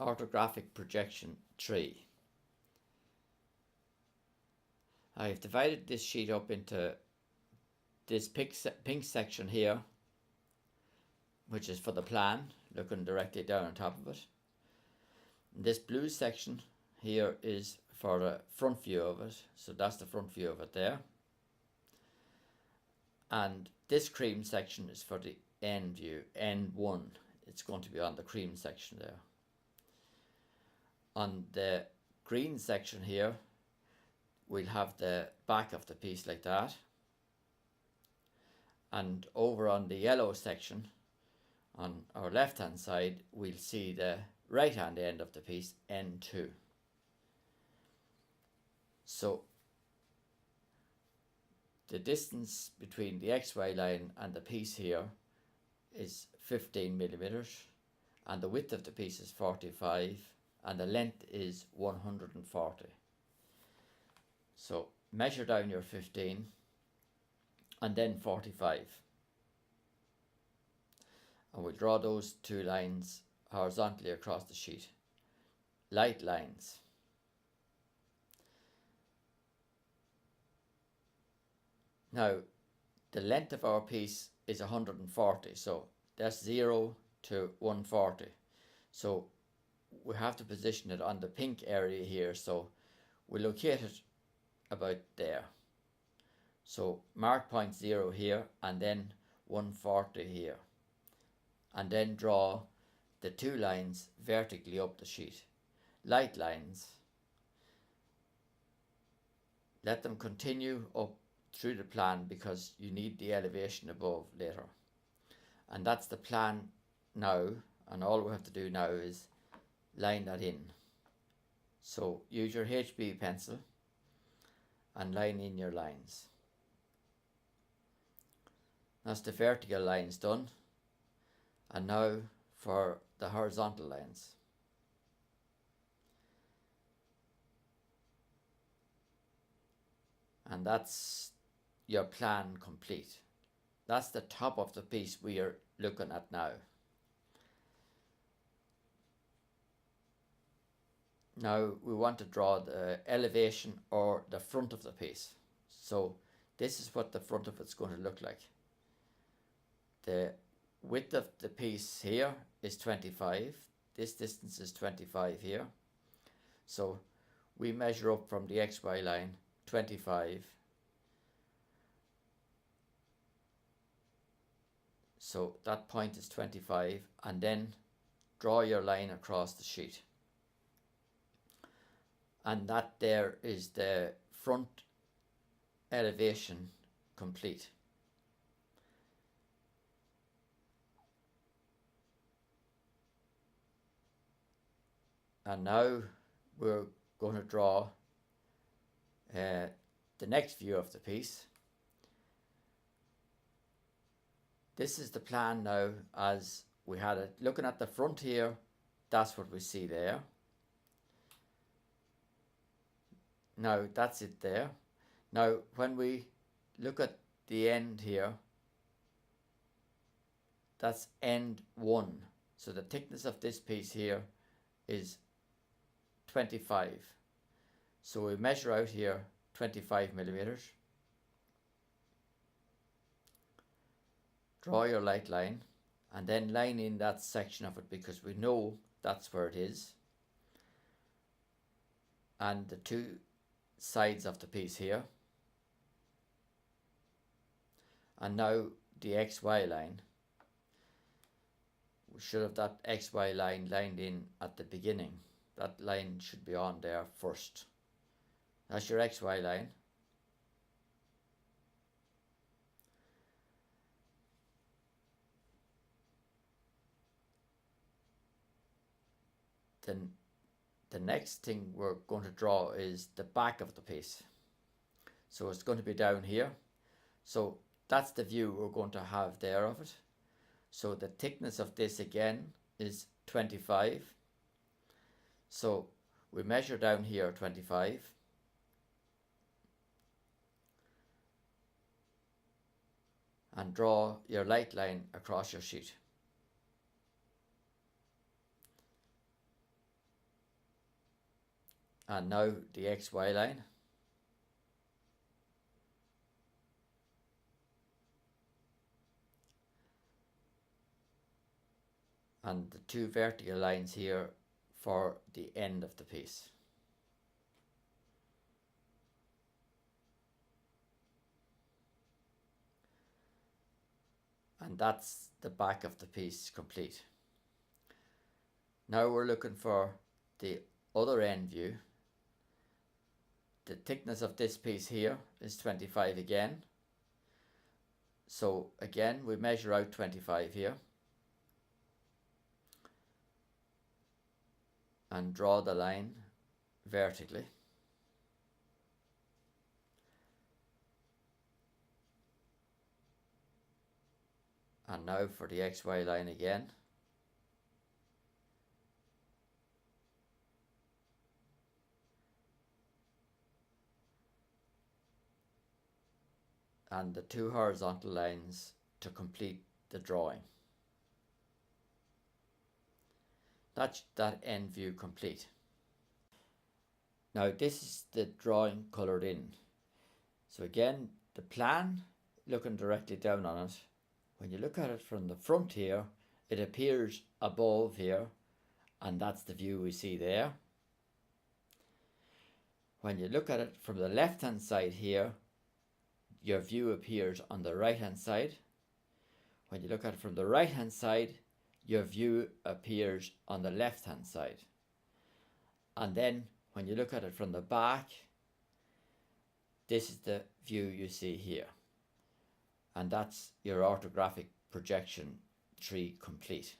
Orthographic Projection 3. I've divided this sheet up into this pink section here, which is for the plan, looking directly down on top of it. This blue section here is for the front view of it, so that's the front view of it there. And this cream section is for the end view, N1. It's going to be on the cream section there. On the green section here, we'll have the back of the piece like that. And over on the yellow section, on our left hand side, we'll see the right hand end of the piece, N2. So the distance between the XY line and the piece here is 15 millimeters, and the width of the piece is 45, and the length is 140. So measure down your 15 and then 45. And we'll draw those two lines horizontally across the sheet. Light lines. Now, the length of our piece is 140, so that's 0 to 140. So we have to position it on the pink area here, so we locate it about there. So mark point 0 here and then 140 here. And then draw the two lines vertically up the sheet. Light lines. Let them continue up through the plan because you need the elevation above later. And that's the plan now, and all we have to do now is line that in. So use your HB pencil and line in your lines. That's the vertical lines done. And now for the horizontal lines. And that's your plan complete. That's the top of the piece we are looking at now. Now we want to draw the elevation or the front of the piece. So this is what the front of it's going to look like. The width of the piece here is 25. This distance is 25 here. So we measure up from the XY line 25. So that point is 25, and then draw your line across the sheet. And that there is the front elevation complete. And now we're going to draw the next view of the piece. This is the plan now as we had it. Looking at the front here, that's what we see there. Now that's it there. Now when we look at the end here, that's end 1. So the thickness of this piece here is 25. So we measure out here 25 millimeters. Draw your light line and then line in that section of it because we know that's where it is. And the two sides of the piece here. And now the XY line. We should have that XY line lined in at the beginning. That line should be on there first. That's your XY line. Then the next thing we're going to draw is the back of the piece. So it's going to be down here. So that's the view we're going to have there of it. So the thickness of this again is 25. So we measure down here 25. And draw your light line across your sheet. And now the XY line. And the two vertical lines here for the end of the piece. And that's the back of the piece complete. Now we're looking for the other end view. The thickness of this piece here is 25 again. So again, we measure out 25 here and draw the line vertically. And now for the XY line again. And the two horizontal lines to complete the drawing. That's that end view complete. Now this is the drawing coloured in. So again, the plan, looking directly down on it, when you look at it from the front here, it appears above here, and that's the view we see there. When you look at it from the left hand side here, your view appears on the right hand side. When you look at it from the right hand side, your view appears on the left hand side. And then when you look at it from the back, this is the view you see here. And that's your orthographic projection tree complete.